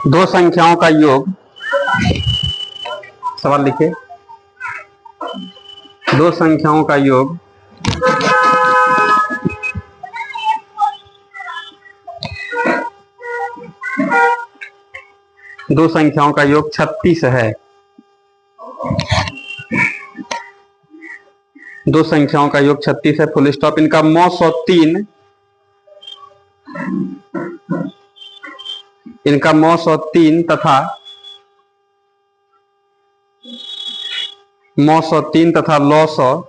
दो संख्याओं का योग, सवाल लिखिए। दो संख्याओं का योग दो संख्याओं का योग 36 है। दो संख्याओं का योग 36 है, फुल स्टॉप। इनका मौ 103, इनका मौ 103 तथा मौ 103 तथा लौ सौ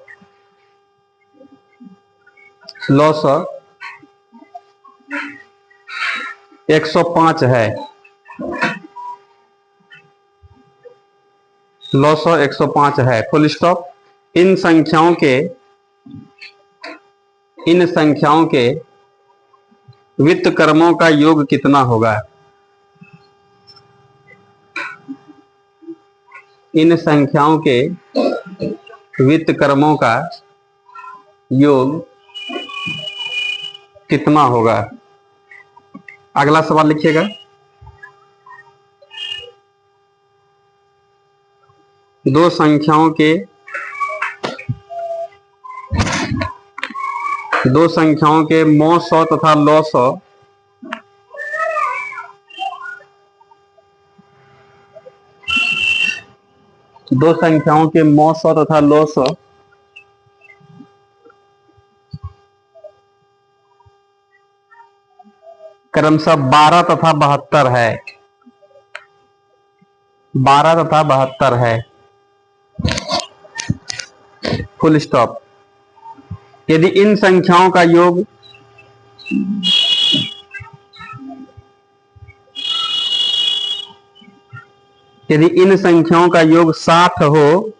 105 है। लौ सौ 105 है, फुल स्टॉप। इन संख्याओं के वित्त कर्मों का योग कितना होगा? इन संख्याओं के वित्त कर्मों का योग कितना होगा? अगला सवाल लिखिएगा। दो संख्याओं के मौ 100 तथा लौ 100 दो संख्याओं के मौ 100 तथा लौ 100 क्रमशः 12 तथा 72 है। 12 तथा 72 है, फुल स्टॉप। यदि इन संख्याओं का योग यदि इन संख्याओं का योग 60 हो,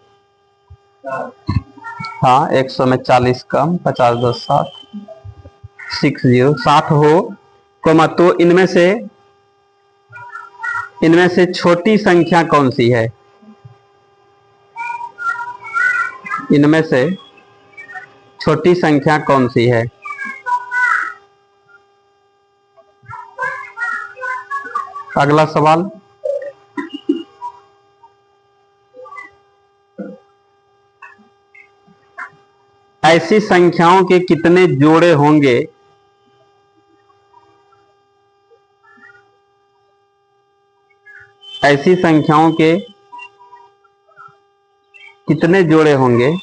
हाँ 100 में 40 कम, 50 10 60 60 हो, तो इनमें से छोटी संख्या कौन सी है? इनमें से छोटी संख्या कौन सी है? अगला सवाल। ऐसी संख्याओं के कितने जोड़े होंगे? ऐसी संख्याओं के कितने जोड़े होंगे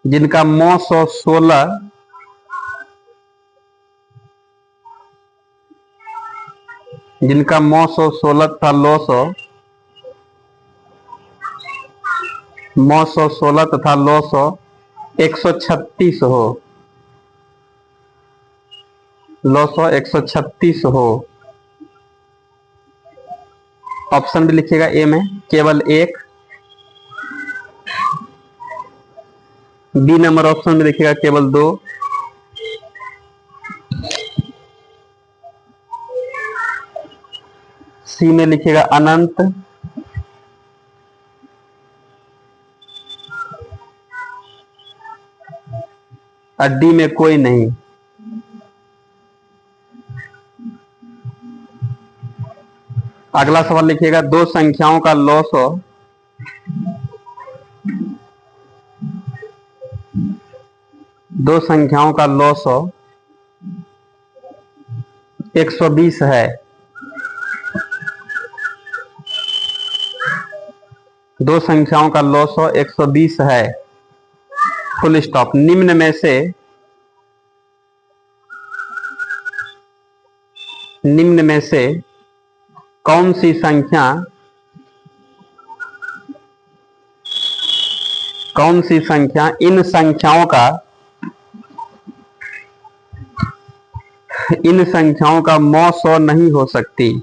जिनका मौ 116 तथा लौ 100 मौ 116 तथा लौ 100 136 हो। लौ 100 136 हो। ऑप्शन भी लिखिएगा। ए में केवल 1, बी नंबर ऑप्शन में लिखिएगा केवल 2, सी में लिखिएगा अनंत, और डी में कोई नहीं। अगला सवाल लिखिएगा। दो संख्याओं का लौ 100 दो संख्याओं का लौ 100 120 है। दो संख्याओं का लौ 100 120 है, फुल स्टॉप। निम्न में से कौन सी संख्या इन संख्याओं का मौ 100 नहीं हो सकती?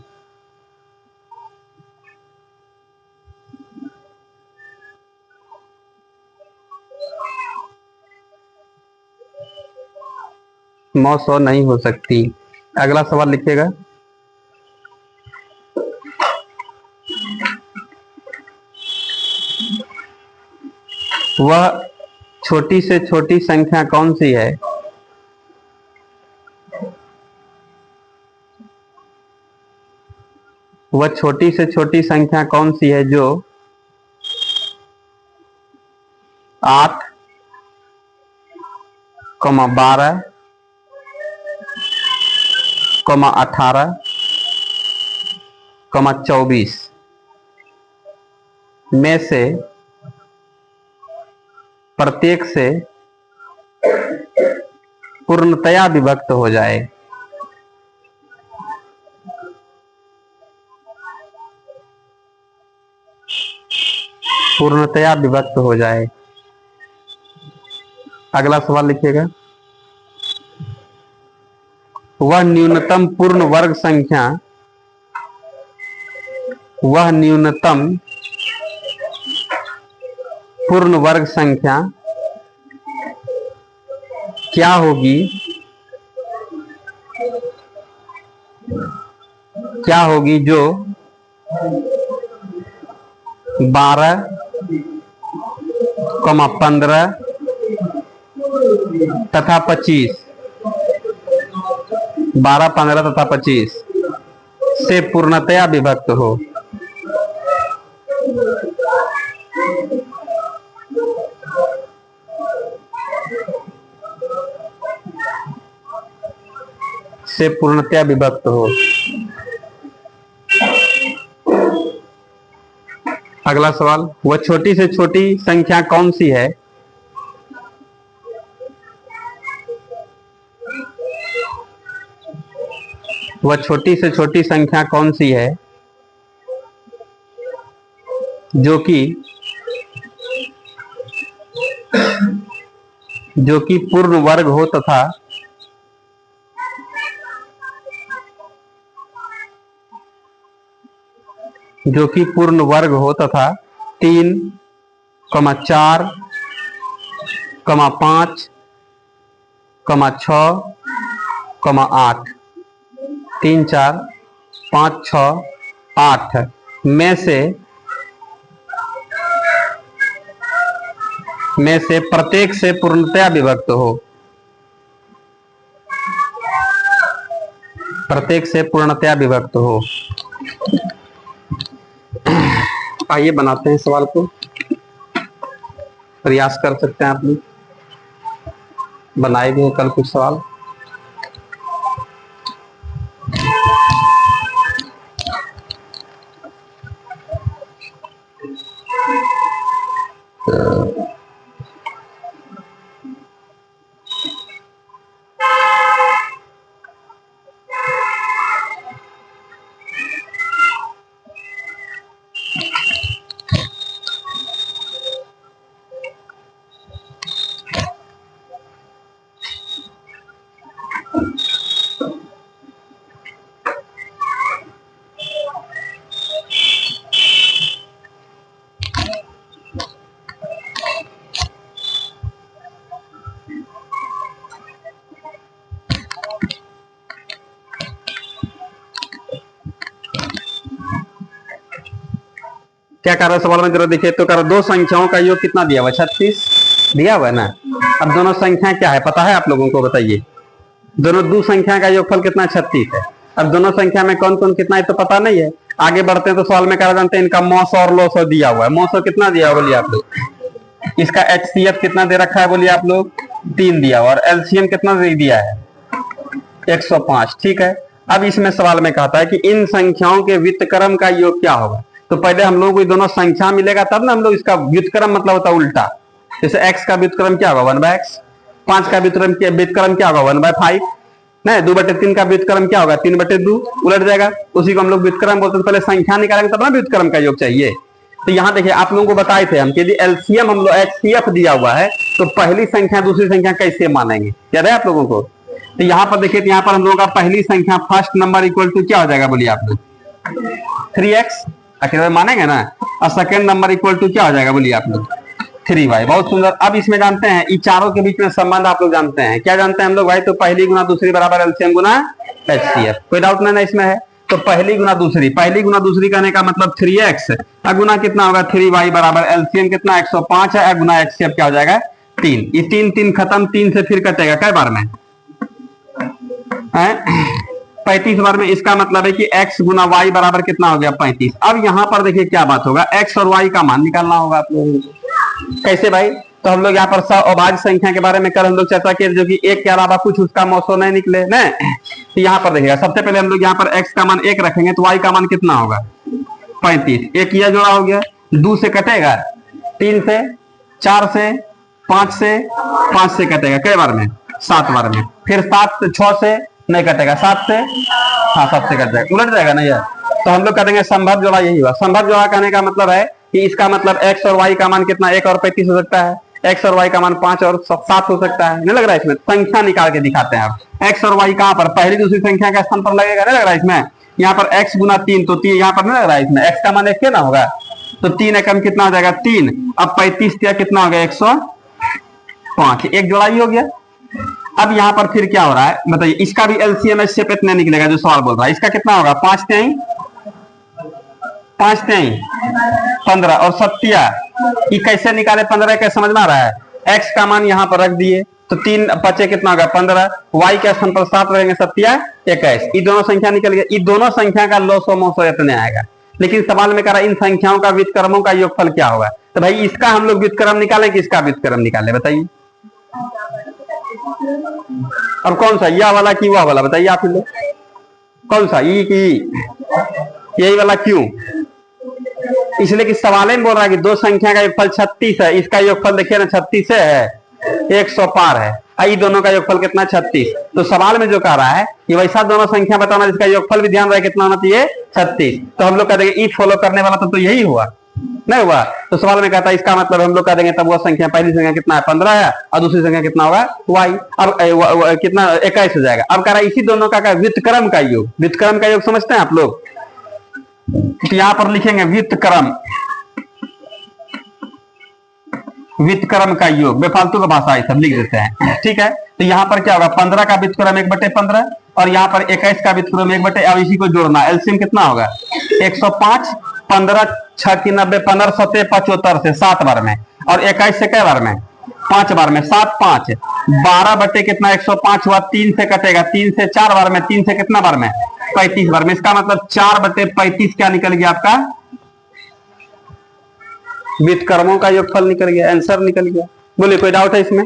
मौ 100 नहीं हो सकती। अगला सवाल लिखिएगा। वह छोटी से छोटी संख्या कौन सी है वह छोटी से छोटी संख्या कौन सी है जो 8, 12, 18, 24 में से प्रत्येक से पूर्णतया विभक्त हो जाए। पूर्णतया विभक्त हो जाए। अगला सवाल लिखिएगा। वह न्यूनतम पूर्ण वर्ग संख्या, वह न्यूनतम पूर्ण वर्ग संख्या क्या होगी, क्या होगी जो 12, 15 तथा 25, 12, 15 तथा 25 से पूर्णतया विभक्त हो। से पूर्णतया विभक्त हो। अगला सवाल, वह छोटी से छोटी संख्या कौन सी है वह छोटी से छोटी संख्या कौन सी है जो कि पूर्ण वर्ग हो तथा जो कि पूर्ण वर्ग हो तथा 3, 4, 5, 6, 8, 3, 4, 5, 6, 8 में से प्रत्येक से पूर्णतया विभक्त हो। प्रत्येक से पूर्णतया विभक्त हो। आइए बनाते हैं सवाल को, प्रयास कर सकते हैं आप लोग, बनाए गए कल कुछ सवाल। क्या कर रहा है सवाल में जरा देखिए तो, कर दो संख्याओं का योग कितना दिया हुआ, 36 दिया हुआ है ना। अब दोनों संख्या क्या है पता है आप लोगों को, बताइए। दोनों दो संख्या का योगफल कितना, 36 है। अब दोनों संख्या में कौन कौन कितना है तो पता नहीं है। आगे बढ़ते हैं तो सवाल में क्या जानते हैं, इनका मौसो और लोसो दिया हुआ है। मौसो कितना दिया हुआ बोलिए आप लोग। इसका HCF कितना दे रखा है बोलिए आप लोग, 3 दिया हुआ। और LCM कितना दे दिया है, 105। ठीक है। अब इसमें सवाल में कहता है कि इन संख्याओं के व्युत्क्रम का योग क्या होगा। तो पहले हम लोग को दोनों संख्या मिलेगा तब ना हम लोग इसका व्युत्क्रम मतलब होता है उल्टा। जैसे x का व्युत्क्रम क्या होगा, 1/x। 5 का व्युत्क्रम क्या होगा, 1/5। नहीं, 2/3 का व्युत्क्रम क्या होगा, 3/2। उलट जाएगा, उसी को हम लोग व्युत्क्रम बोलते हैं। पहले संख्या निकालेंगे तब ना व्युत्क्रम का योग चाहिए। तो यहाँ देखिए आप लोगों को बताए थे हम कि यदि LCM हम लोग HCF दिया हुआ है तो पहली संख्या दूसरी संख्या कैसे मानेंगे, याद है आप लोगों को। तो यहाँ पर देखिए, यहाँ पर हम लोगों का पहली संख्या फर्स्ट नंबर इक्वल टू क्या हो जाएगा बोलिए आप लोग, 3x आखिर मानेंगे ना। और सेकंड नंबर इक्वल टू क्या हो जाएगा बोलिए आप लोग, 3y। बहुत सुंदर। अब इसमें जानते हैं इन चारों के बीच में संबंध आप लोग जानते हैं, क्या जानते हैं हम लोग भाई, तो पहली गुना दूसरी बराबर LCM गुना HCF। कोई डाउट नहीं ना इसमें है। तो पहली गुना दूसरी कहने का मतलब 3x, गुना कितना होगा 3y बराबर LCM कितना 105 है, गुना HCF क्या हो जाएगा 3। ये 3 3 खत्म, 3 से फिर कटेगा कै बार में, 35 बार में, इसका मतलब है कि x गुना y बराबर कितना हो गया 35। अब यहां पर देखिए क्या बात होगा, x और y का मान निकालना होगा आप लोगों को। कैसे भाई? तो हम लोग यहाँ पर अभाज्य संख्या के बारे में कल हम लोग चर्चा किए, जो कि एक के अलावा कुछ उसका मौसो नहीं निकले ना। तो यहाँ पर देखिएगा, सबसे पहले हम लोग यहाँ पर x का मान 1 रखेंगे तो y का मान कितना होगा 35। एक यह जोड़ा हो गया, 2 से कटेगा, 3 से, 4 से, 5 से, 5 से कटेगा कई बार में 7 बार में, फिर 6 से नहीं कटेगा, 7 से, हाँ 7 से कट जाएगा, उलट जाएगा ना यार। तो हम लोग करेंगे संभव जोड़ा, यही हुआ संभव जोड़ा। कहने का मतलब है कि इसका मतलब x और y का मान कितना 1 और 35 हो सकता है, x और y का मान 5 और 7 हो सकता है। नहीं लग रहा है इसमें? संख्या निकाल के दिखाते हैं आप। x और y कहां पर, पहली दूसरी संख्या का स्थान पर लगेगा, नहीं लग रहा है इसमें? यहाँ पर x गुना 3, तो 3 यहाँ पर नहीं लग रहा है इसमें, x का मान 1 ना होगा, तो 3 एकम कितना हो जाएगा 3। अब 35 कितना हो गया 105, एक जोड़ा ही हो गया। अब यहाँ पर फिर क्या हो रहा है बताइए, इसका भी एलसीएम से कितने निकलेगा जो सवाल बोल रहा है, इसका कितना होगा 5 3 15 और 7 ये कैसे निकाले 15 कैसे समझ में आ रहा है? x का मान यहाँ पर रख दिए तो 3 बचे कितना होगा 15, y के स्थान पर 7 रहेंगे, 7 21, ये दोनों संख्या निकल गया। ये दोनों संख्या का लॉसो मोसो इतने आएगा, लेकिन सवाल में कह रहा है इन संख्याओं का व्युत्क्रमों का योगफल क्या होगा। तो भाई इसका हम लोग व्युत्क्रम निकालें कि इसका व्युत्क्रम निकाले, बताइए। अब कौन सा, यह वाला कि वह वाला, बताइए आप लोग कौन सा, ई की यही वाला? क्यों? इसलिए कि सवाल में बोल रहा है कि दो संख्या का योगफल 36 है, इसका योगफल देखिए ना 36 से है 100 पार है, ये दोनों का योगफल कितना 36। तो सवाल में जो कह रहा है कि वैसा दोनों संख्या बताना जिसका योगफल भी ध्यान रहे कितना होना चाहिए 36। तो हम लोग कह देंगे ई फॉलो करने वाला तो यही हुआ, नहीं हुआ? तो सवाल में कहता है इसका मतलब हम लोग कह देंगे तब वह संख्या, पहली संख्या कितना है 15 है और दूसरी संख्या कितना होगा y, अब कितना 21 हो जाएगा। अब कह रहा है इसी दोनों का व्युत्क्रम का योग, व्युत्क्रम का योग समझते हैं आप लोग? तो यहां पर लिखेंगे व्युत्क्रम, व्युत्क्रम का योग, बेफालतू का भाषा है सब लिख देते हैं, ठीक है। तो यहाँ पर क्या होगा 15 का व्युत्क्रम 1/15 और यहाँ पर 21 का व्युत्क्रम 1/, अब इसी को जोड़ना, एलसीएम कितना होगा 105, 15 6 की 90, 15 7 75 से 7 बार में, और 21 से कै बार में 5 बार में, 7 5 12 बटे कितना 105 हुआ, 3 से कटेगा, 3 से 4 बार में, 3 से कितना बार में 35 बार में। इसका मतलब 4/35 क्या निकल गया आपका व्युत्क्रमों का योगफल निकल गया, आंसर निकल गया। बोले कोई डाउट है इसमें?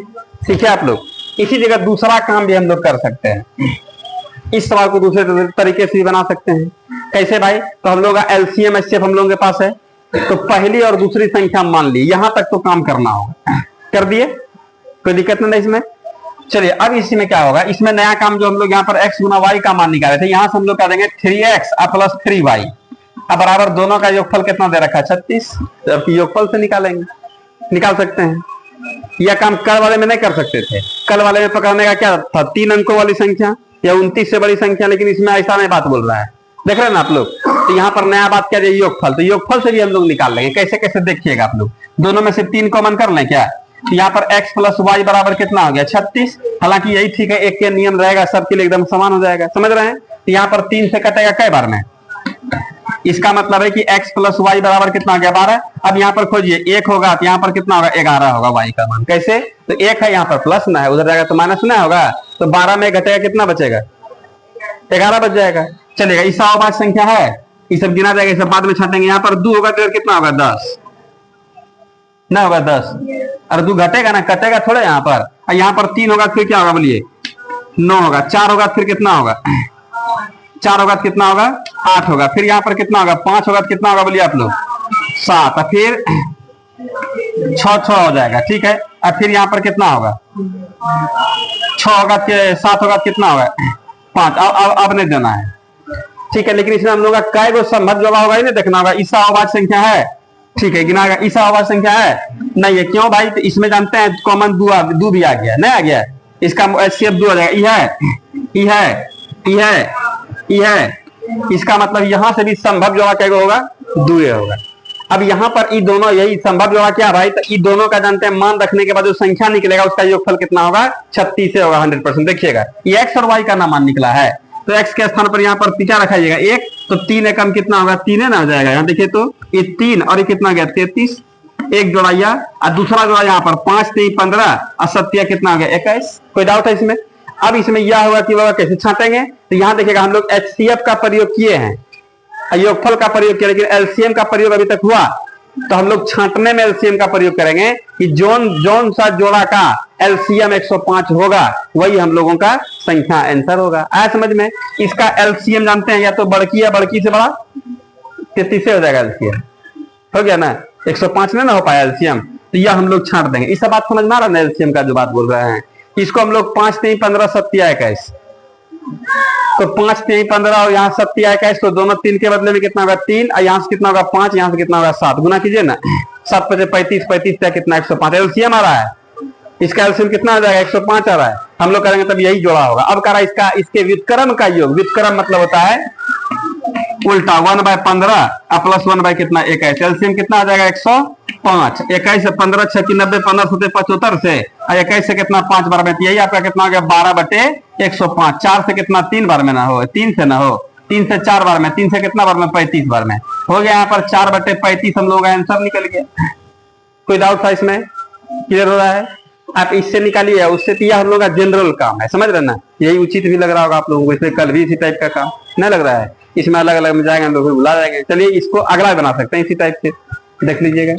सीखे आप लोग? इसी जगह दूसरा काम भी हम लोग कर सकते हैं, इस सवाल को दूसरे तरीके से भी बना सकते हैं। कैसे भाई? तो हम लोग एलसीएम एचसीएफ हम लोगों के पास है, तो पहली और दूसरी संख्या मान ली, यहां तक तो काम करना होगा, कर दिए, कोई दिक्कत नहीं इसमें। चलिए अब इसमें क्या होगा, इसमें नया काम जो हम लोग यहाँ पर x गुना y का मान निकाले थे, यहां से हम लोग क्या देंगे 3x प्लस 3y, अब बराबर दोनों का योगफल कितना दे रखा है 36, जबकि योगफल से निकालेंगे, निकाल सकते हैं। यह काम कल वाले में नहीं कर सकते थे, कल वाले में पकड़ने का क्या था 3 अंकों वाली संख्या या 29 से बड़ी संख्या, लेकिन इसमें ऐसा नहीं बात बोल रहा है, देख रहे हैं ना आप लोग। तो यहाँ पर नया बात क्या है योगफल, तो योगफल से भी हम लोग निकाल लेंगे। कैसे कैसे देखिएगा आप लोग, दोनों में से 3 कॉमन कर लें क्या, यहाँ पर x प्लस वाई बराबर कितना हो गया 36, हालांकि यही ठीक है, एक के नियम रहेगा सबके लिए एकदम समान हो जाएगा, समझ रहे हैं। तो यहाँ पर 3 से कटेगा कई बार में, इसका मतलब है कि x प्लस वाई बराबर कितना हो गया 12। अब यहाँ पर खोजिए 1 होगा तो यहाँ पर कितना होगा 11 होगा y का मान। कैसे? तो 1 है यहाँ पर प्लस ना है, उधर जाएगा तो माइनस ना होगा, तो 12 में घटेगा कितना बचेगा 11 बच जाएगा, चलेगा। ईसा अभाज्य संख्या है, ये सब गिना जाएगा, ये सब बाद में छाटेंगे। यहाँ पर 2 होगा तो कितना होगा 10 ना होगा 10, अरे 2 घटेगा ना, कटेगा थोड़ा यहाँ पर। और यहाँ पर 3 होगा फिर क्या होगा बोलिए 9 होगा, 4 होगा फिर कितना होगा 4 होगा तो कितना होगा 8 होगा, फिर यहाँ पर कितना होगा 5 होगा तो कितना होगा बोलिए आप लोग 7, और फिर 6 हो जाएगा, ठीक है। और फिर यहाँ पर कितना होगा 6 होगा 7 होगा तो कितना होगा 5, अब नहीं देना है, ठीक है। लेकिन इसमें हम लोग का कै गो संभव जवाब होगा ही नहीं देखना होगा। ईसा अभाज्य संख्या है, ठीक है, गिना ईसा अभाज्य संख्या है नहीं है, क्यों भाई? तो इसमें जानते हैं कॉमन 2 भी आ गया, नहीं आ गया, इसका एचसीएफ 2 आ जाएगा, ये है, इसका मतलब यहां से भी संभव जवाब क्या होगा 2 होगा। अब यहाँ पर ये दोनों, यही संभव जवाब क्या भाई, तो ये दोनों का जानते हैं मान रखने के बाद जो संख्या निकलेगा उसका योगफल कितना होगा 36 से होगा 100%। देखिएगा ये x और y का ना मान निकला है, तो x के स्थान पर यहाँ पर क्या रखा जाएगा 1, तो 3 एकम कितना होगा 3 ना हो जाएगा। यहाँ देखिए तो ये 3 और ये कितना गया 33, एक जोड़ाइया और दूसरा जोड़ा यहाँ पर 5 3 15 और 7 कितना हो गया 21। कोई डाउट है इसमें? अब इसमें यह होगा कि बाबा कैसे छांटेंगे, तो यहां देखिएगा हम लोग HCF का प्रयोग किए हैं, योगफल का प्रयोग किया, लेकिन LCM का प्रयोग अभी तक हुआ। तो हम लोग छांटने में LCM का प्रयोग करेंगे कि जोन सा जोड़ा का LCM 105 होगा वही हम लोगों का संख्या आंसर होगा। आया समझ में। इसका LCM जानते हैं, या तो बड़की या बड़की से बड़ा 33 से हो जाएगा LCM, हो गया ना। 105 में ना हो पाया LCM, तो यह हम लोग छांट देंगे। इस बात समझ में आ रहा है ना, LCM का जो बात बोल रहे हैं इसको हम लोग 5 3 15 7 21, तो 5 3 15 और यहाँ 7 21, तो दोनों 3 के बदले में कितना होगा 3, और यहाँ से कितना होगा 5, यहाँ से कितना होगा 7, गुना कीजिए ना। 7 5 35, 35 से कितना 105 LCM आ रहा है। इसका LCM कितना आ जाएगा 105 आ रहा है। हम लोग करेंगे तब यही जोड़ा होगा। अब करा इसका इसके व्युत्क्रम का योग, व्युत्क्रम मतलब होता है उल्टा 1/15 प्लस 1 कितना 21, LCM कितना आ जाएगा 105। 21 से 15 6 की 90, 15 7 75 से, और 21 से कितना 5 बार में, यही आपका कितना हो गया 12/105। 4 से कितना 3 बार में ना हो, 3 से ना हो, 3 से 4 बार में, 3 से कितना बार में 35 बार में हो गया। यहाँ पर 4/35 हम लोग का आंसर निकल गया। कोई डाउट था इसमें? क्लियर हो रहा है? आप इससे निकालिए उससे, तो यह हम लोग का जनरल काम है, समझ रहे ना। यही उचित भी लग रहा होगा आप लोगों को, इसलिए कल भी इसी टाइप का काम नहीं लग रहा है। इसमें अलग अलग में जाएंगे हम लोग, फिर भुला जाएंगे। चलिए इसको अगला बना सकते हैं इसी टाइप से, देख लीजिएगा।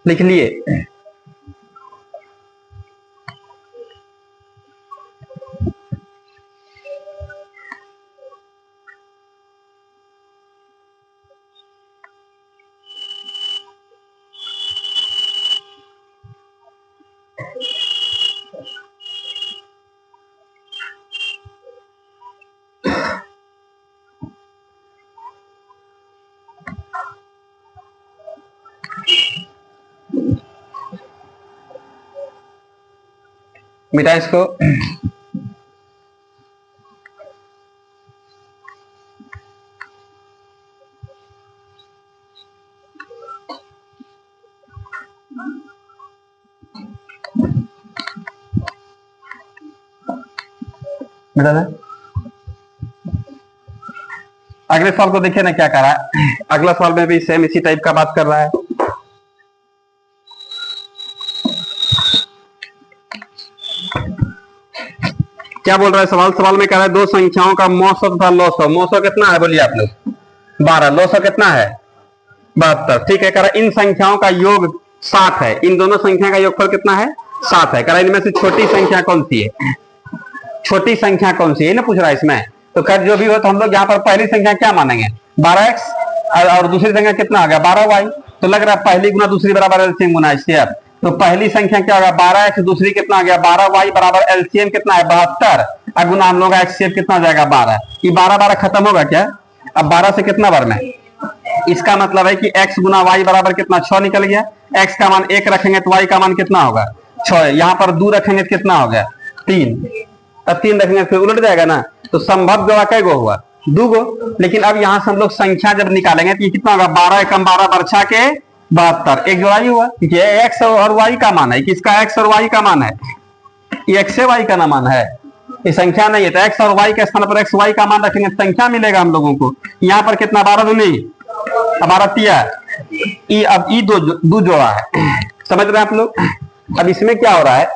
लिख लिए। मिटा इसको। मिटा दे। अगले सवाल को देखिए ना क्या कर रहा है। अगला सवाल में भी सेम इसी टाइप का बात कर रहा है। क्या बोल रहा है सवाल में कह रहा है दो संख्याओं का मौसौ तथा लौसौ। मौसौ कितना है बोलिए आप लोग 12, लौसौ कितना है 72। ठीक है, कह रहा इन संख्याओं का योग 7 है। इन दोनों संख्या का योगफल कितना है 7 है। कह रहा इनमें से छोटी संख्या कौन सी है, छोटी संख्या कौन सी है ना पूछ रहा है इसमें। तो खैर जो भी हो, तो हम लोग यहाँ पर पहली संख्या क्या मानेंगे 12x और दूसरी संख्या कितना आ गया 12y। तो लग रहा है पहली गुना दूसरी बराबर एलसीएम गुना HCF। तो पहली संख्या क्या होगा 12x, दूसरी कितना आ गया 12y बराबर एलसीएम कितना है 72, और गुना हम लोग HCF कितना आ जाएगा 12। ये 12 खत्म होगा क्या, अब 12 से कितना बार में, इसका मतलब है कि x गुना y बराबर कितना 6 निकल गया। x का मान 1 रखेंगे तो y का मान कितना होगा 6। यहाँ पर 2 रखेंगे तो कितना हो गया 3, अब 3 रखेंगे फिर उलट जाएगा ना। तो संभव जोड़ा कै गो हुआ 2 गो। लेकिन अब यहाँ से हम लोग संख्या जब निकालेंगे तो ये कितना होगा 12 कम 12 बरछा के 72, एक जोड़ा ही हुआ। ये x और y का मान है, किसका x और y का मान है, ये x से y का ना मान है, ये संख्या नहीं है। तो x और y के स्थान पर x y का मान रखेंगे तो संख्या मिलेगा हम लोगों को। यहाँ पर कितना 12 दूनी 12 तिया, अब ई दो जोड़ा है, समझ रहे हैं आप लोग। अब इसमें क्या हो रहा है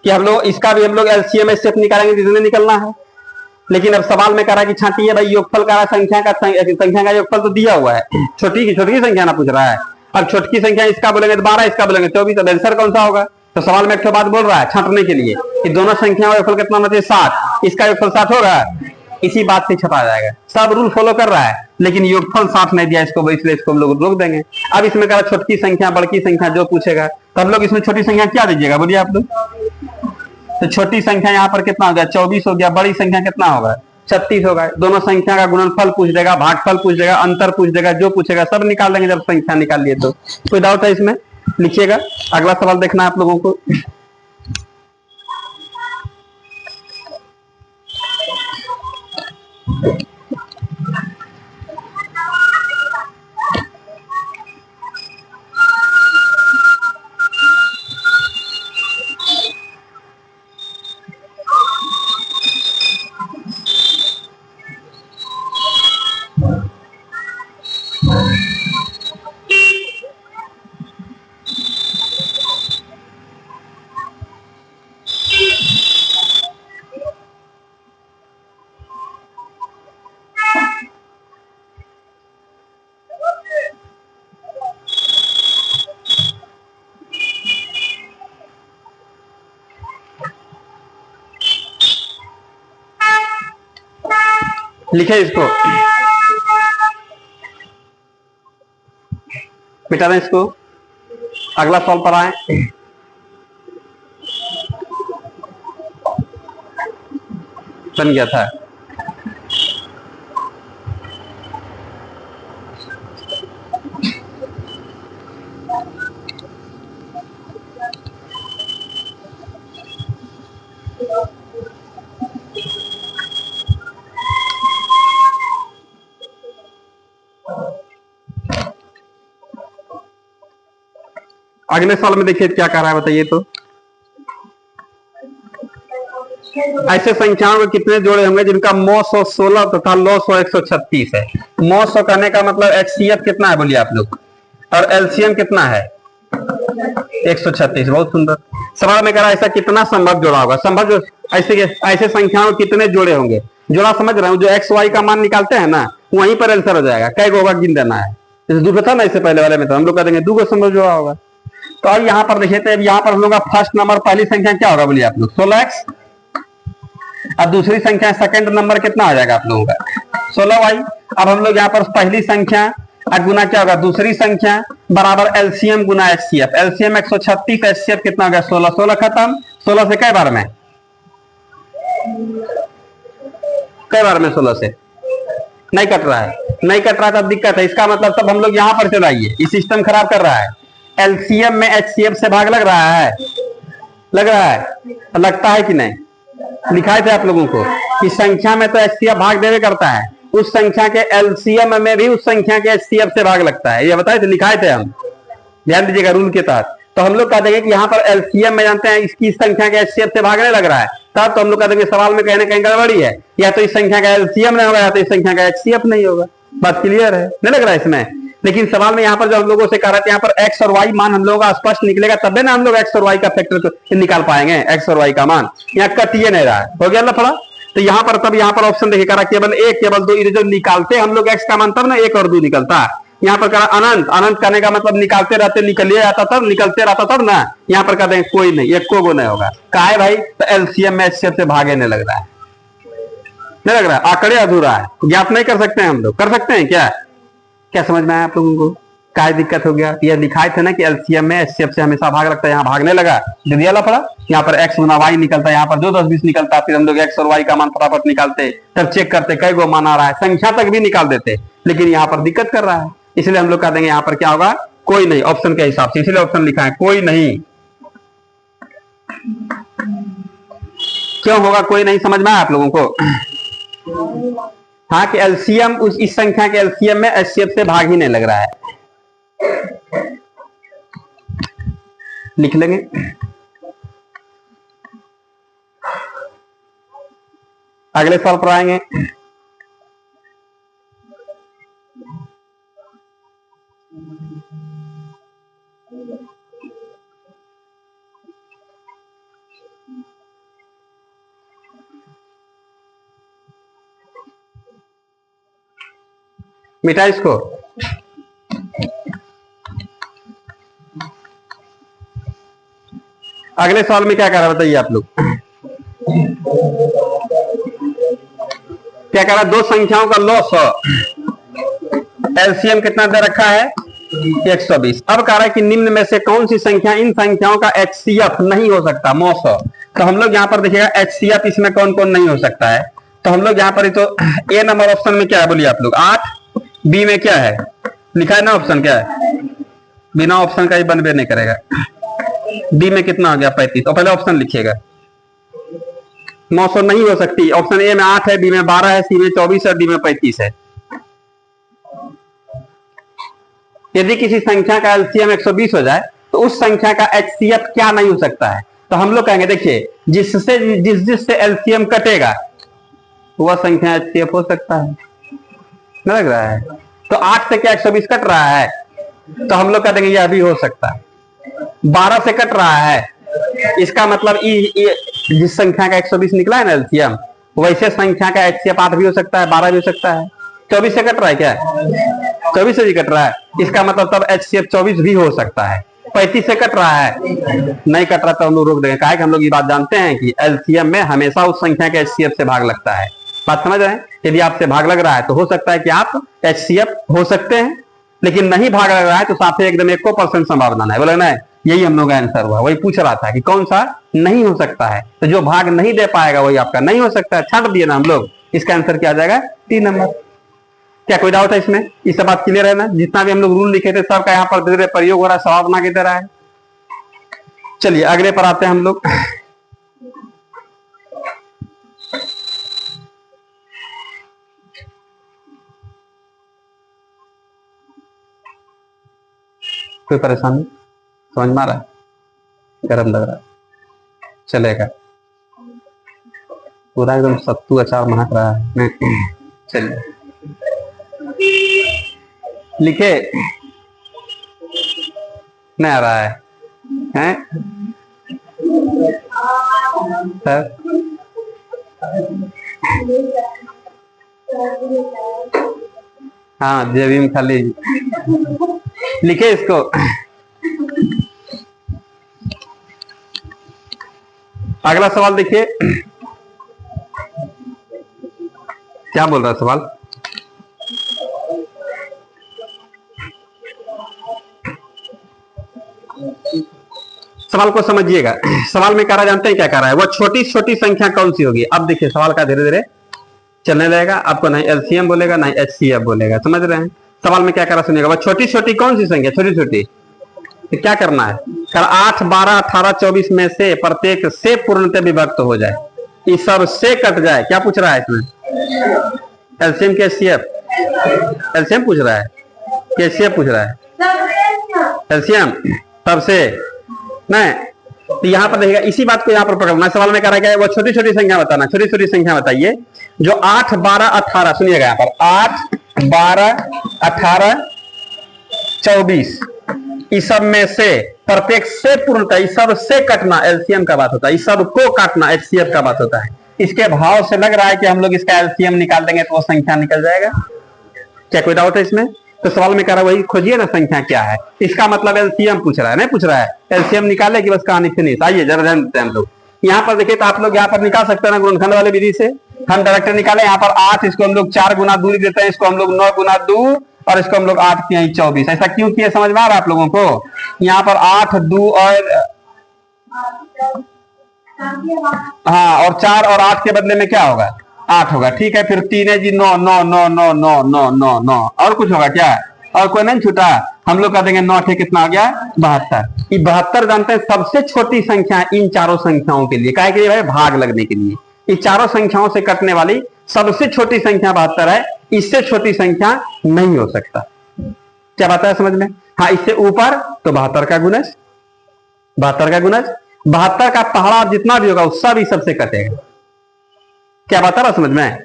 कि हम लोग इसका भी हम लोग एलसीएम HCF निकालेंगे जितने निकलना है। लेकिन अब सवाल में कह रहा है कि छांटिए भाई योगफल का संख्या का योगफल तो दिया हुआ है, छोटी संख्या ना पूछ रहा है। अब छोटी संख्या इसका बोलेंगे तो 12, इसका बोलेंगे 24, तो आंसर कौन सा होगा। तो सवाल में एक बात बोल रहा है छांटने के लिए कि दोनों संख्याओं का योगफल कितना होना चाहिए 7, इसका योगफल 7 होगा। इसी बात से छपा जाएगा, सब रूल फॉलो कर रहा है, लेकिन योगफल 7 नहीं दिया इसको, इसलिए इसको हम लोग रोक देंगे। अब इसमें कह रहा छोटी संख्या बड़की संख्या जो पूछेगा, तो हम लोग इसमें छोटी संख्या क्या दीजिएगा बोलिए आप लोग, तो छोटी संख्या यहाँ पर कितना हो गया 24 हो गया, बड़ी संख्या कितना होगा 36 होगा। दोनों संख्या का गुणनफल पूछ देगा, भागफल पूछ देगा, अंतर पूछ देगा, जो पूछेगा सब निकाल लेंगे जब संख्या निकाल लिए तो। कोई डाउट है इसमें? लिखिएगा, अगला सवाल देखना है आप लोगों को। लिखे इसको, मिटा दें इसको, अगला सवाल पर आए। बन गया था। अगले साल में देखिए क्या कर रहा है, बताइए तो। ऐसे संख्याओं के कितने जोड़े होंगे जिनका मौ 116 तथा लौ 136 है। मौ 100 कहने का मतलब HCF कितना है बोलिए आप लोग, और LCM कितना है 136। बहुत सुंदर। सवाल में कह रहा है ऐसा कितना संभव जोड़ा होगा। संभव ऐसे संख्याओं के कितने जोड़े होंगे, जोड़ा समझ रहे हो, जो XY का मान निकालते हैं ना वहीं पर आंसर हो जाएगा। कई होगा गिन देना है। जैसे दो था ना इससे पहले वाले में, तो हम लोग कह देंगे 2 संभव जोड़ा होगा। तो अब यहाँ पर देखिए, तो यहाँ पर हम लोग का फर्स्ट नंबर पहली संख्या क्या होगा बोलिए आप लोग 16x, और दूसरी संख्या सेकंड नंबर कितना आ जाएगा आप लोगों का 16y। अब हम लोग यहाँ पर पहली संख्या गुना क्या होगा दूसरी संख्या बराबर LCM गुना HCF। LCM 136, HCF कितना हो गया 16, 16 खत्म। 16 से कई बार में, कई बार में 16 से नहीं कट रहा है, नहीं कट रहा है तब दिक्कत है। इसका मतलब सब हम लोग यहाँ पर चलाइए, ये सिस्टम खराब कर रहा है। LCM में HCF से भाग लग रहा है, लग रहा है, लगता है कि नहीं। लिखाए थे आप लोगों को कि संख्या में तो HCF भाग देवे करता है, उस संख्या के LCM में भी उस संख्या के HCF से भाग लगता है, ये बताए थे, लिखाए थे हम। ध्यान दीजिएगा रूल के तहत। तो हम लोग कह देंगे कि यहाँ पर LCM में जानते हैं इसकी संख्या के HCF से भागने लग रहा है, तब तो हम लोग कह देंगे सवाल में कहीं ना कहीं गड़बड़ी है, या तो इस संख्या का LCM नहीं होगा या तो इस संख्या का HCF नहीं होगा। बात क्लियर है, नहीं लग रहा है इसमें। लेकिन सवाल में यहाँ पर जो हम लोगों से कह रहे थे, यहाँ पर X और Y मान हम लोगों का स्पष्ट निकलेगा, तब ना हम लोग X और Y का फैक्टर निकाल पाएंगे। X और Y का मान यहाँ कटिए नहीं रहा है, हो गया लफड़ा। तो यहाँ पर तब यहाँ पर ऑप्शन देखिए करा केवल 1 केवल 2, जो निकालते हम लोग X का मान तब ना 1 और 2 निकलता है। यहाँ पर करा अनंत, अनंत करने का मतलब निकालते रहते निकलिए आता तब, निकलते रहता तब ना। यहाँ पर कहते हैं कोई नहीं, एक को नहीं होगा। का है भाई, तो LCM में HCF से भागे नहीं लग रहा है, नहीं लग रहा है, आंकड़े अधूरा है, ज्ञात नहीं कर सकते हैं हम लोग। कर सकते हैं क्या? क्या समझ में आया आप लोगों को? क्या दिक्कत हो गया? ये लिखाए थे ना कि LCM में HCF से हमेशा भाग लगता है, यहाँ भागने लगा, दे दिया लफड़ा। यहाँ पर X गुना Y निकलता है, यहाँ पर 2 10 20 निकलता है, फिर हम लोग X और Y का मान फटाफट निकालते, तब चेक करते कई गो मान आ रहा है, संख्या तक भी निकाल देते। लेकिन यहाँ पर दिक्कत कर रहा है, इसलिए हम लोग कह देंगे यहाँ पर क्या होगा, कोई नहीं, ऑप्शन के हिसाब से, इसलिए ऑप्शन लिखा है कोई नहीं। क्यों होगा कोई नहीं, समझ में आया आप लोगों को? हाँ कि LCM इस संख्या के LCM में HCF से भाग ही नहीं लग रहा है। लिख लेंगे। अगले सवाल पर आएंगे। मिटा इसको। अगले सवाल में क्या कर रहा है बताइए आप लोग। क्या कर रहा है, दो संख्याओं का लॉस LCM कितना दे रखा है 120। अब कह रहा है कि निम्न में से कौन सी संख्या इन संख्याओं का HCF नहीं हो सकता, 900। तो हम लोग यहाँ पर देखिएगा HCF इसमें कौन कौन नहीं हो सकता है। तो हम लोग यहाँ पर तो ए नंबर ऑप्शन में क्या है बोलिए आप लोग 8, बी में क्या है लिखा है ना ऑप्शन क्या है, बिना ऑप्शन का ही बनबे नहीं करेगा। डी में कितना हो गया 35, तो पहले ऑप्शन लिखिएगा 900 नहीं हो सकती। ऑप्शन ए में 8 है, बी में 12 है, सी में 24 है, डी में 35 है। यदि किसी संख्या का एलसीएम 120 हो जाए तो उस संख्या का एचसीएफ क्या नहीं हो सकता है। तो हम लोग कहेंगे देखिए जिससे एलसीएम कटेगा वह संख्या एचसीएफ हो सकता है, नहीं लग रहा है। तो 8 से क्या 120 कट रहा है, तो हम लोग कह देंगे यह भी हो सकता है। 12 से कट रहा है, इसका मतलब जिस संख्या का 120 निकला है ना एलसीएम, वैसे संख्या का एचसीएफ 8 भी हो सकता है, 12 भी हो सकता है। 24 से कट रहा है क्या, 24 से भी कट रहा है, इसका मतलब तब एचसीएफ 24 भी हो सकता है। 35 से कट रहा है, नहीं कट रहा तो हम लोग रोक देंगे। काहे कि हम लोग ये बात जानते हैं कि एलसीएम में हमेशा उस संख्या के एचसीएफ से भाग लगता है। बात समझ रहे हैं। यदि आपसे भाग लग रहा है तो हो सकता है कि आप एचसीएफ हो सकते हैं, लेकिन नहीं भाग लग रहा है तो साथ ही एकदम 1% संभावना है, बोले ना। यही हम लोग का आंसर हुआ। वही पूछ रहा था कि कौन सा नहीं हो सकता है, तो जो भाग नहीं दे पाएगा वही आपका नहीं हो सकता है। छाट दिए ना हम लोग, इसका आंसर क्या आ जाएगा 3 नंबर। क्या कोई डाउट है इसमें? इस सब बात क्लियर है ना। जितना भी हम लोग रूल लिखे थे सबका यहाँ पर धीरे धीरे प्रयोग हो रहा है, सवाल बना के दे रहा है। चलिए अगले पर आते हैं हम लोग। कोई परेशानी समझ में आ रहा है? गरम लग रहा है, चलेगा। पूरा एकदम सत्तू अचार महक रहा है। चलिए लिखे, नहीं आ रहा है, हैं? सर हाँ जेबी में खाली लिखे इसको। अगला सवाल देखिए क्या बोल रहा है सवाल। सवाल को समझिएगा। सवाल में कह रहा, जानते हैं क्या कह रहा है, वो छोटी छोटी संख्या कौन सी होगी। अब देखिए सवाल का धीरे धीरे चलने लगेगा, आपको नहीं एलसीएम बोलेगा नहीं एचसीएफ बोलेगा, समझ रहे हैं। सवाल में क्या कह रहा सुनिएगा, वो छोटी छोटी कौन सी संख्या, छोटी छोटी तो क्या करना है, कर 8, 12, 18, 24 में से प्रत्येक से पूर्णतः विभक्त हो जाए, इस सब से कट जाए। क्या पूछ रहा है इसमें, एलसीएम के एचसीएफ? एलसीएम पूछ रहा है कि एचसीएफ पूछ रहा है? एलसीएम तब से नहीं। तो यहाँ पर देखिएगा, इसी बात को यहाँ पर पकड़ना। सवाल में कह रहा है वो छोटी छोटी संख्या बताना। छोटी छोटी संख्या बताइए जो 8, 12, 18, सुनिएगा यहाँ पर 8, 12, 18, 24 इस सब में से प्रत्येक से पूर्णतः, इस सब से कटना एलसीएम का बात होता है, इस सब को काटना एचसीएफ का बात होता है। इसके भाव से लग रहा है कि हम लोग इसका एलसीएम निकाल देंगे तो वो संख्या निकल जाएगा। क्या कोई डाउट है इसमें? तो सवाल में कह रहा है वही खोजिए ना संख्या क्या है। इसका मतलब एलसीएम पूछ रहा है, नहीं पूछ रहा है एलसीएम निकाले कि बस कहानी फिनिश। आइए जरा ध्यान देते हैं हम लोग। यहाँ पर देखिए तो आप लोग यहाँ पर निकाल सकते हैं ना गुणनखंड वाले विधि से। हम डायरेक्ट निकाले यहाँ पर 8, इसको हम लोग 4 गुना 2 देते हैं, इसको हम लोग 9 गुना 2 और इसको हम लोग 8 किया 24। ऐसा क्यों किया समझ में आ रहा है आप लोगों को? यहाँ पर 8, 2 और हाँ और 4 और 8 के बदले में क्या होगा 8 होगा। ठीक है, फिर 3 है जी 9, 9, 9, 9, 9, 9, 9, 9 और कुछ होगा क्या? और कोई नहीं छूटा। हम लोग कह देंगे 9 थे कितना हो गया 72। ये 72 जानते हैं सबसे छोटी संख्या इन चारों संख्याओं के लिए, काहे के लिए भाई? भाग लगने के लिए। इन चारों संख्याओं से कटने वाली सबसे छोटी संख्या 72 है, इससे छोटी संख्या नहीं हो सकता। क्या बात है समझ में? हाँ, इससे ऊपर तो 72 का गुणज, 72 का गुणज, 72 का पहाड़ा जितना भी होगा उस सब ही सबसे कटेगा। क्या बात है समझ में?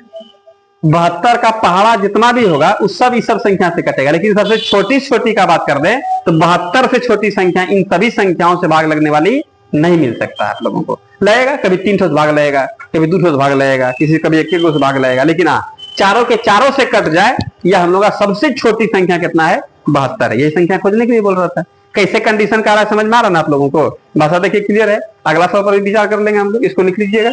72 का पहाड़ा जितना भी होगा उस सब इस सब संख्या से कटेगा, लेकिन सबसे छोटी छोटी का बात कर दे तो 72 से छोटी संख्या इन सभी संख्याओं से भाग लगने वाली नहीं मिल सकता आप लोगों को। लगेगा कभी 3 ठोस भाग लगेगा, कभी 2 ठोस भाग लगेगा, किसी कभी 1 से भाग लगेगा, लेकिन हाँ चारों के चारों से कट जाए। यह हम लोग का सबसे छोटी संख्या कितना है 72 है। यही संख्या खोजने के लिए बोल रहा था। कैसे कंडीशन का आ रहा है समझ में आ रहा ना आप लोगों को? भाषा देखिए क्लियर है। अगला सवाल पर भी विचार कर लेंगे हम लोग, इसको लिख लीजिएगा।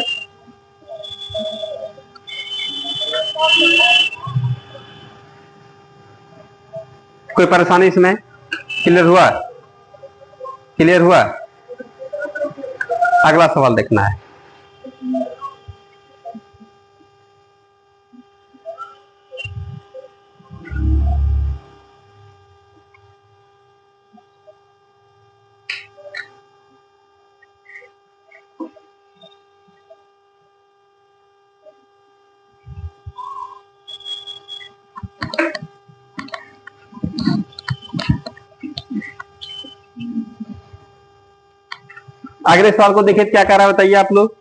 कोई परेशानी इसमें? क्लियर हुआ? क्लियर हुआ? अगला सवाल देखना है। अगले सवाल को देखिए क्या कर रहा है, बताइए आप लोग।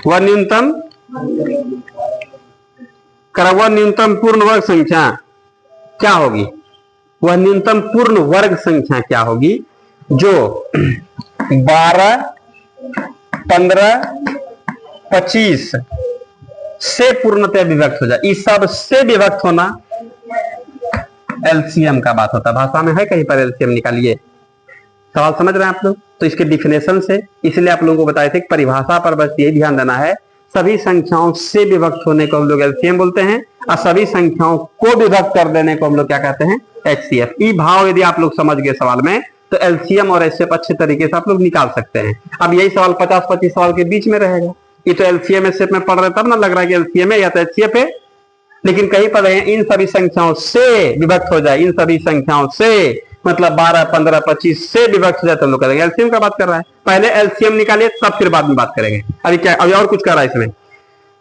वह न्यूनतम वह न्यूनतम पूर्ण वर्ग संख्या क्या होगी? वह न्यूनतम पूर्ण वर्ग संख्या क्या होगी जो 12, 15, 25 से पूर्णतः विभक्त हो जाए। इस सब से विभक्त होना एलसीएम का बात होता है। भाषा में है कहीं पर एलसीएम निकालिए। सवाल समझ रहे हैं आप लोग? तो इसके डिफिनेशन से, इसलिए आप लोगों को बताए थे कि परिभाषा पर बस ये ध्यान देना है, सभी संख्याओं से विभक्त होने को हम लोग एलसीएम बोलते हैं और सभी संख्याओं को विभक्त कर देने को हम लोग क्या कहते हैं? एचसीएफ। ई भाव यदि आप लोग समझ गए सवाल में तो एलसीएम और एचसीएफ अच्छे तरीके से आप लोग निकाल सकते हैं। अब यही सवाल 50-25 सवाल के बीच में रहेगा। ये तो एलसीएम एचसीएफ में पढ़ रहे तब ना लग रहा है कि एलसीएम है या तो एचसीएफ है, लेकिन कहीं पर इन सभी संख्याओं से विभक्त हो जाए, इन सभी संख्याओं से मतलब 12, 15, 25 से विभक्त हो जाए तो हम लोग करेंगे। एलसीएम का बात कर रहा है, पहले एलसीएम निकालिए तब फिर बाद में बात करेंगे। अभी क्या, अभी और कुछ कर रहा है इसमें,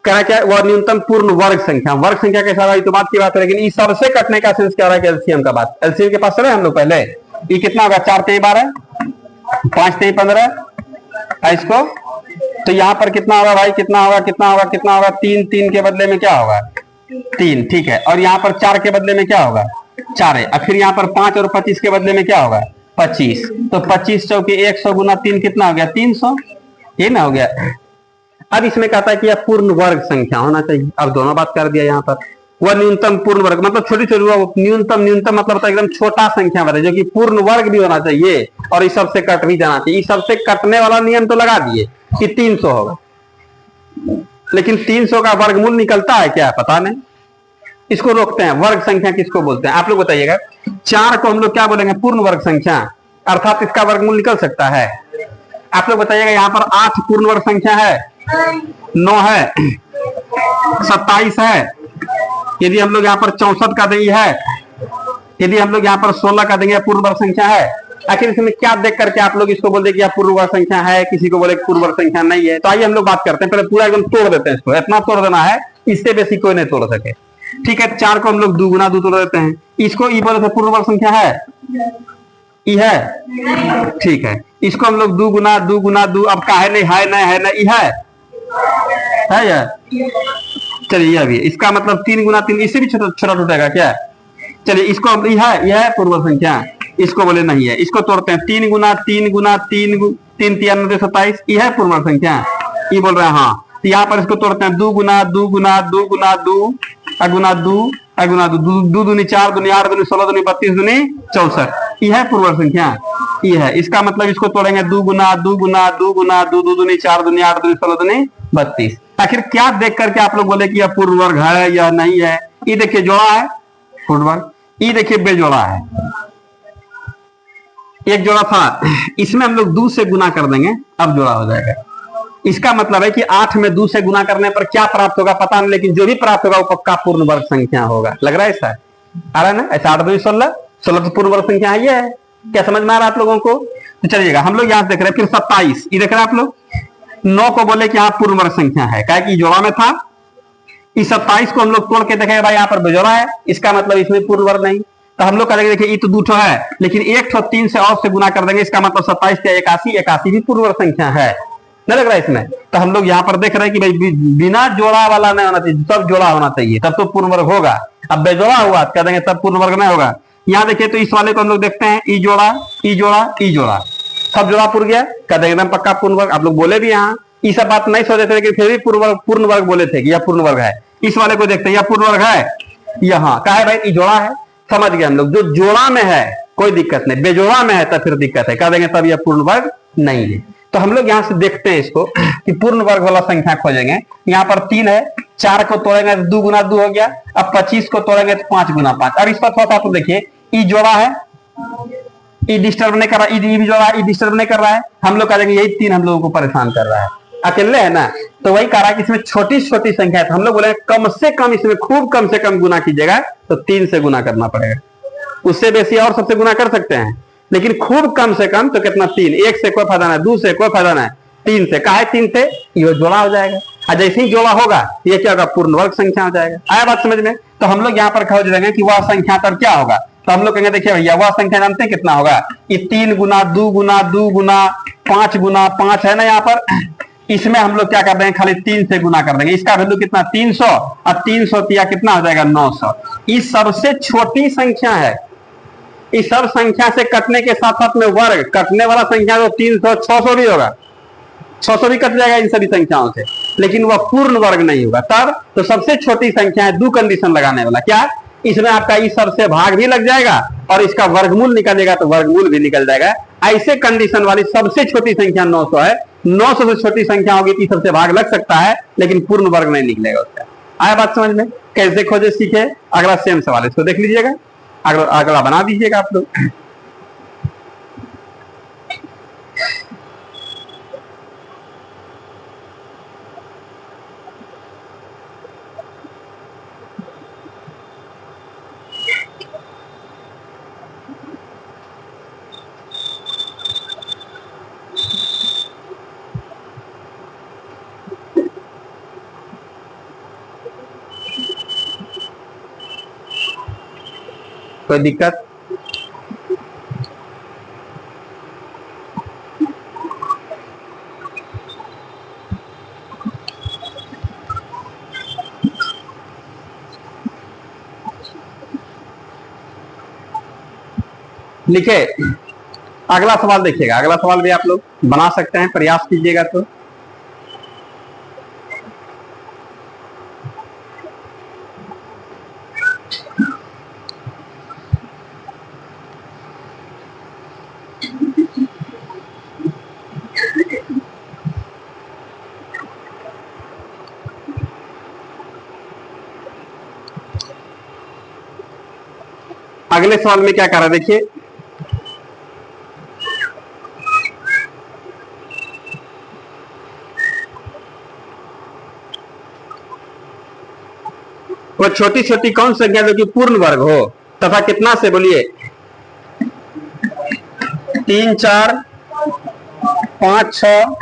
कह रहा क्या? वह न्यूनतम पूर्ण वर्ग संख्या। वर्ग संख्या कैसा रहा तो बात की बात है, लेकिन इस सबसे कटने का सेंस क्या रहा है कि एलसीएम का बात। एलसीएम के पास चले हम लोग पहले। ये कितना होगा? 4 3 12, 5 3 15, इसको तो यहां पर कितना होगा भाई? कितना होगा? कितना होगा? कितना होगा? 3 3 के बदले में क्या होगा? 3, ठीक है। और यहाँ पर 4 के बदले में क्या होगा? 4 है। और फिर यहाँ पर 5 और 25 के बदले में क्या होगा? 25। तो 25 चौके 100 गुना 3 कितना हो गया? 300। ये ना हो गया। अब इसमें कहता है कि यह पूर्ण वर्ग संख्या होना चाहिए। अब दोनों बात कर दिया यहाँ पर। वह न्यूनतम पूर्ण वर्ग मतलब छोटी छोटी, न्यूनतम न्यूनतम मतलब एकदम छोटा संख्या वाले जो कि पूर्ण वर्ग भी होना चाहिए और इस सबसे कट भी जाना चाहिए। इस सबसे कटने वाला नियम तो लगा दिए कि 300 होगा, लेकिन 300 का वर्गमूल निकलता है क्या? पता नहीं। इसको रोकते हैं। वर्ग संख्या किसको बोलते हैं आप लोग बताइएगा? 4 को हम लोग क्या बोलेंगे? पूर्ण वर्ग संख्या, अर्थात इसका वर्गमूल निकल सकता है। आप लोग बताइएगा। यहाँ पर 8 पूर्ण वर्ग संख्या है, 9 है, 27 है। यदि हम लोग यहाँ पर 64 का देंगे है, यदि हम लोग यहाँ पर 16 का देंगे पूर्ण वर्ग संख्या है। आखिर इसमें क्या देख करके आप लोग इसको बोल दे कि यह पूर्ण वर्ग संख्या है, किसी को बोले पूर्ण वर्ग संख्या नहीं है? तो आइए हम लोग बात करते हैं। पहले पूरा एकदम तोड़ देते हैं इसको, इतना तोड़ देना है इससे बेसी कोई नहीं तोड़ सके। ठीक है, 4 को हम लोग 2 गुना 2 तोड़ देते हैं। इसको ई बोले थे पूर्ण वर्ग संख्या है, ई है, ठीक है। इसको हम लोग 2 गुना 2 गुना 2, अब काहे नहीं है, नहीं है, नहीं है यार। चलिए यह भी, इसका मतलब 3 गुना 3, इससे भी छोटा टूटेगा क्या? चलिए इसको हम, यह है पूर्ण वर्ग संख्या, इसको बोले नहीं है। इसको तोड़ते हैं 3 गुना 3 गुना 3 3 3 27, यह है पूर्ण वर्ग संख्या, ये बोल रहे हैं हाँ। तो यहाँ पर इसको तोड़ते हैं 2 गुना 2 गुना 2 गुना 2 अगुना 2 अगुना 2 2 दूनी 4 दूनी 8 दूनी 16 दूनी 32 दूनी 64, यह है पूर्ण वर्ग संख्या, ये है। इसका मतलब इसको तोड़ेंगे 2 गुना 2 गुना 2 गुना 2 2 दूनी 4 दूनी 8 दूनी 16 दूनी 32। आखिर क्या देख करके आप लोग बोले कि यह पूर्ण वर्ग है या नहीं है? ये देखिए जोड़ा है पूर्ण वर्ग, ये देखिए बेजोड़ा है। एक जोड़ा था, इसमें हम लोग 2 से गुना कर देंगे, अब जोड़ा हो जाएगा। इसका मतलब है कि 8 में 2 से गुना करने पर क्या प्राप्त होगा पता नहीं, लेकिन जो भी प्राप्त होगा वो पक्का पूर्ण वर्ग संख्या होगा। लग रहा है ऐसा? आ रहा है ना? ऐसा 8 2 16 16 तो पूर्ण वर्ग संख्या है। ये है क्या? समझ में आ रहा है आप लोगों को? तो चलिएगा हम लोग यहां देख रहे हैं। फिर 27, ये देख रहे हैं आप लोग? 9 को बोले कि यहाँ पूर्ण वर्ग संख्या है, क्या कि जोड़ा में था। इस 27 को हम लोग तोड़ के देखेंगे भाई यहाँ पर बेजोड़ा है, इसका मतलब इसमें पूर्ण वर्ग नहीं। तो हम लोग करेंगे, देखिए ये तो 2 है, लेकिन 1 3 से और से गुना कर देंगे, इसका मतलब 27 या 81, 81 भी पूर्ण वर्ग संख्या है। नहीं लग रहा है इसमें? तो हम लोग यहाँ पर देख रहे हैं कि भाई बिना जोड़ा वाला नहीं होना चाहिए, सब जोड़ा होना चाहिए, तब तो पूर्ण वर्ग होगा। अब बेजोड़ा हुआ कह देंगे तब पूर्ण वर्ग नहीं होगा। यहाँ देखिए तो इस वाले को हम लोग देखते हैं, ई जोड़ा ई जोड़ा ई जोड़ा, सब जोड़ा पूर्ण गया, कह देंगे एकदम पक्का पूर्ण वर्ग। आप लोग बोले भी यहाँ, ये सब बात नहीं सोचे थे, लेकिन फिर भी पूर्ण वर्ग बोले थे कि यह पूर्ण वर्ग है। इस वाले को देखते हैं, यह पूर्ण वर्ग है, यहाँ का है भाई, ई जोड़ा है। समझ गए हम लोग? जो जोड़ा में है कोई दिक्कत नहीं, बेजोड़ा में है तब फिर दिक्कत है, कह देंगे तब यह पूर्ण वर्ग नहीं है। तो हम लोग यहाँ से देखते हैं इसको कि पूर्ण वर्ग वाला संख्या खोजेंगे। यहाँ पर 3 है, 4 को तोड़ेंगे तो 2 गुना 2 हो गया। अब 25 को तोड़ेंगे तो 5 गुना 5। अब इस पर थोड़ा सा तो देखिए, ई जोड़ा है, ई डिस्टर्ब नहीं कर रहा, ई भी जोड़ा ई डिस्टर्ब नहीं कर रहा है, हम लोग कह देंगे यही तीन हम लोगों को परेशान कर रहा है, अकेले है ना। तो वही कह रहा है कि इसमें छोटी छोटी संख्या है, तो हम लोग बोले कम से कम इसमें खूब कम से कम गुना कीजिएगा तो 3 से गुना करना पड़ेगा, उससे बेसी और सबसे गुना कर सकते हैं, लेकिन खूब कम से कम तो कितना 3, 1 से कोई फायदा नहीं, 2 से कोई फायदा नहीं, 3 से कहा है, 3 से ये जोड़ा हो जाएगा, और जैसे ही जोड़ा होगा ये क्या होगा, पूर्ण वर्ग संख्या हो जाएगा। आया बात समझ में। तो हम लोग यहाँ पर खोज देंगे कि वह संख्या तब क्या होगा, तो हम लोग कहेंगे देखिए भैया वह संख्या जानते हैं कितना होगा, ये 3 गुना 2 गुना 2 गुना 5 गुना 5 है ना यहाँ पर, इसमें हम लोग क्या कर देंगे, खाली 3 से गुना कर देंगे, इसका वैल्यू कितना 300, और 300 दिया कितना हो जाएगा 900। इस सबसे छोटी संख्या है, इस सब संख्या से कटने के साथ साथ में वर्ग, कटने वाला संख्या तो 300 600 भी होगा, 600 भी कट जाएगा इन सभी संख्याओं से, लेकिन वह पूर्ण वर्ग नहीं होगा। तब तो सबसे छोटी संख्या है, 2 कंडीशन लगाने वाला, क्या, इसमें आपका इस सब से भाग भी लग जाएगा और इसका वर्गमूल निकलेगा तो वर्गमूल भी निकल जाएगा। ऐसे कंडीशन वाली सबसे छोटी संख्या 900 है, 900 से छोटी संख्या होगी तो सबसे भाग लग सकता है लेकिन पूर्ण वर्ग नहीं निकलेगा उसका। आया बात समझ में। कैसे खोजे सीखे, अगला सेम सवाल इसको देख लीजिएगा, अगला बना दीजिएगा आप लोग। कोई दिक्कत, लिखे। अगला सवाल देखिएगा, अगला सवाल भी आप लोग बना सकते हैं, प्रयास कीजिएगा तो। अगले सवाल में क्या कर रहा है देखिए, वो छोटी छोटी कौन संख्या जो कि पूर्ण वर्ग हो तथा कितना से, बोलिए 3 4 5 6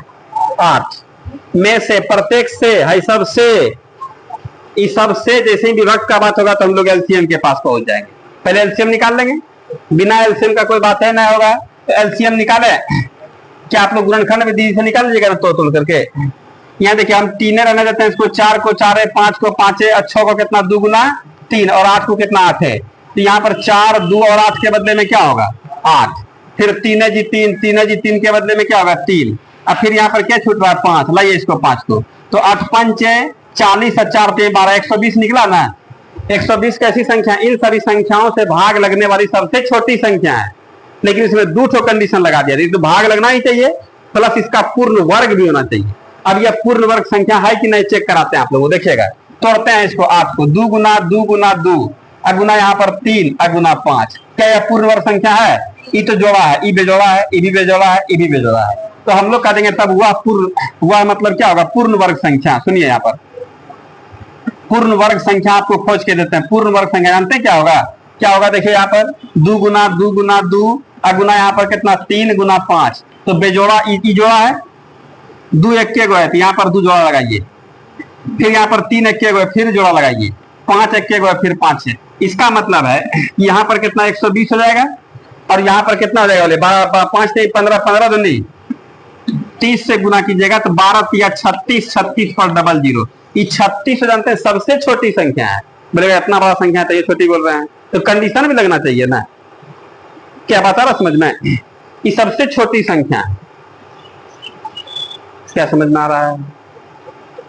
8 में से प्रत्येक से है, सब से, इस सब से जैसे ही विभक्त का बात होगा तो हम लोग एलसीएम के पास पहुंच जाएंगे। पहले एलसीएम निकाल लेंगे, बिना एलसीएम का कोई बात है ना होगा, तो एलसीएम निकाले। क्या आप लोग गुणनखंड में दीदी से निकाल लीजिएगा ना तोड़ करके। यहाँ देखिए हम 3 रहने देते हैं, इसको 4 को 4 है, 5 को 5 है, 6 को कितना 2 गुना 3 और 8 को कितना 8 है, तो यहाँ पर 4 2 और 8 के बदले में क्या होगा 8, फिर 3 है जी 3, 3 है जी 3 के बदले में क्या होगा 3, अब फिर यहाँ पर क्या छूट रहा है 5, लाइए इसको 5 को, तो 8 5 40 और 4 12 120 निकला ना। 120 कैसी संख्या, इन सभी संख्याओं से भाग लगने वाली सबसे छोटी संख्या है, लेकिन इसमें 2 ठो कंडीशन लगा दिया, तो भाग लगना ही चाहिए प्लस इसका पूर्ण वर्ग भी होना चाहिए। अब यह पूर्ण वर्ग संख्या है कि नहीं चेक कराते हैं आप लोग, देखिएगा तोड़ते हैं इसको 8 को, 2 गुना 2 गुना 2 अगुना यहाँ पर 3 अगुना 5, क्या यह पूर्ण वर्ग संख्या है, ई तो जोड़ा है, ई बेजोड़ा है, ई भी बेजोड़ा है, ई भी बेजोड़ा है, तो हम लोग कह देंगे तब वह मतलब क्या होगा पूर्ण वर्ग संख्या। सुनिए यहाँ पर पूर्ण वर्ग संख्या आपको खोज के देते हैं, पूर्ण वर्ग संख्या जानते हैं क्या होगा, क्या होगा देखिए यहाँ पर 2 गुना 2 गुना 2 अगुना यहाँ पर कितना 3 गुना 5, तो बेजोड़ा ई जोड़ा है, 2 एक्के गो है तो यहाँ पर 2 जोड़ा लगाइए, फिर यहाँ पर 3 एक्के गो है फिर जोड़ा लगाइए, 5 एक्के गो है फिर 5 है, इसका मतलब है यहाँ पर कितना 120 हो जाएगा और यहाँ पर कितना हो जाएगा 5 नहीं 15 15 तो नहीं 30 से गुना कीजिएगा तो 12 या 36 36 पर डबल जीरो, ये 36 जानते हैं सबसे छोटी संख्या है, बोलेगा इतना बड़ा संख्या है तो ये छोटी बोल रहे हैं, तो कंडीशन भी लगना चाहिए ना। क्या बता रहा समझ में, ये सबसे छोटी संख्या है, क्या समझ में आ रहा है।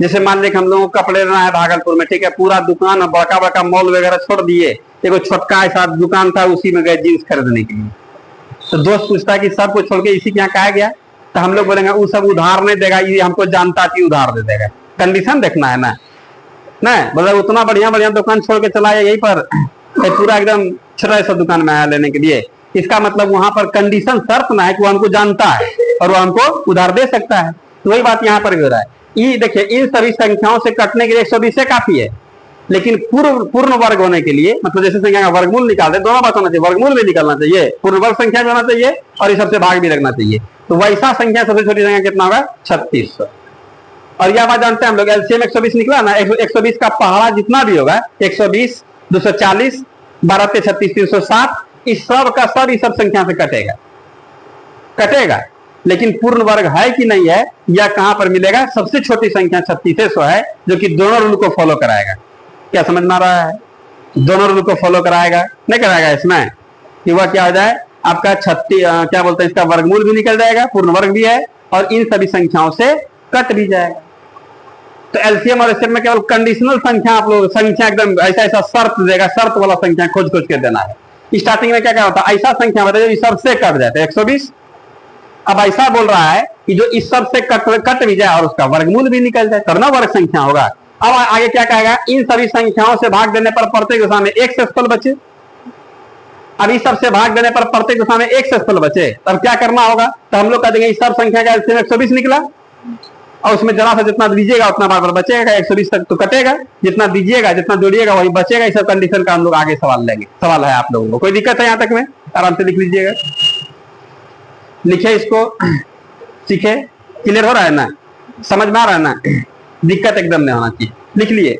जैसे मान लीजिए हम लोगों को कपड़े लेना है भागलपुर में, ठीक है, पूरा दुकान बड़का बड़का मॉल वगैरह छोड़ दिए, एगो छोटका ऐसा दुकान था उसी में गए जींस खरीदने के लिए, तो दोस्त पूछता है कि सब कुछ छोड़ के इसी के यहाँ कहा गया, तो हम लोग बोलेंगे वो सब उधार नहीं देगा, ये हमको जानता कि उधार दे देगा, कंडीशन देखना है ना, नहीं बोला उतना बढ़िया बढ़िया दुकान छोड़ के चला है यहीं पर पूरा एकदम छोटा सा दुकान में आया लेने के लिए, इसका मतलब वहां पर कंडीशन शर्त ना है कि वो हमको जानता है और वो हमको उधार दे सकता है। तो वही बात यहाँ पर भी हो रहा है। ई देखिए, इन सभी संख्याओं से कटने के लिए 120 से काफी है, लेकिन पूर्ण वर्ग होने के लिए, मतलब जैसे संख्या का वर्गमूल निकालते, दोनों बात होना चाहिए, वर्गमूल भी निकलना चाहिए, पूर्ण वर्ग संख्या भी होना चाहिए और इस सबसे भाग भी लगना चाहिए। तो वैसा संख्या सबसे छोटी संख्या कितना होगा? 3600। और यह बात जानते हैं हम लोग, एलसीएम 120 निकला ना, 120 का पहाड़ा जितना भी होगा, 120, 240, 12 ते 36, 360, इस सब का सब इस सब संख्या से कटेगा। लेकिन पूर्ण वर्ग है कि नहीं है, यह कहां पर मिलेगा? सबसे छोटी संख्या 3600 है, जो कि दोनों रूल को फॉलो कराएगा। क्या समझ में आ रहा है? दोनों रूल को फॉलो कराएगा, नहीं कराएगा इसमें कि वह क्या हो जाए आपका 36, क्या बोलते हैं, इसका वर्गमूल भी निकल जाएगा, पूर्ण वर्ग भी है और इन सभी संख्याओं से कट भी जाएगा। तो एलसीएम और एचसीएफ में केवल कंडीशनल संख्या, आप लोग संख्या एकदम ऐसा ऐसा शर्त देगा, शर्त वाला संख्या खोज के देना है। स्टार्टिंग में क्या क्या होता है? ऐसा संख्या बताइए इस सब से कट जाता है 120। अब ऐसा बोल रहा है कि जो इस सब से कट भी जाए और उसका वर्गमूल भी निकल जाए, तब ना वर्ग संख्या होगा। अब आगे क्या कहेगा? इन सभी संख्याओं से भाग देने पर प्रत्येक दशा में एक शेषफल बचे। अब इस सब से भाग देने पर प्रत्येक दशा में एक शेषफल बचे, तब क्या करना होगा? तो हम लोग कह देंगे इस सब संख्या का एलसीएम 120 निकला और उसमें जरा सा जितना दीजिएगा उतना बराबर बचेगा, 120 तक तो कटेगा, जितना दीजिएगा जितना जोड़िएगा वही बचेगा। इस सब कंडीशन का हम लोग आगे सवाल लेंगे। सवाल है आप लोगों को? कोई दिक्कत है यहाँ तक में? आराम से लिख लीजिएगा, लिखे इसको, सीखे। क्लियर हो रहा है ना? समझ में आ रहा है ना? दिक्कत एकदम नहीं होना चाहिए। लिख लिए।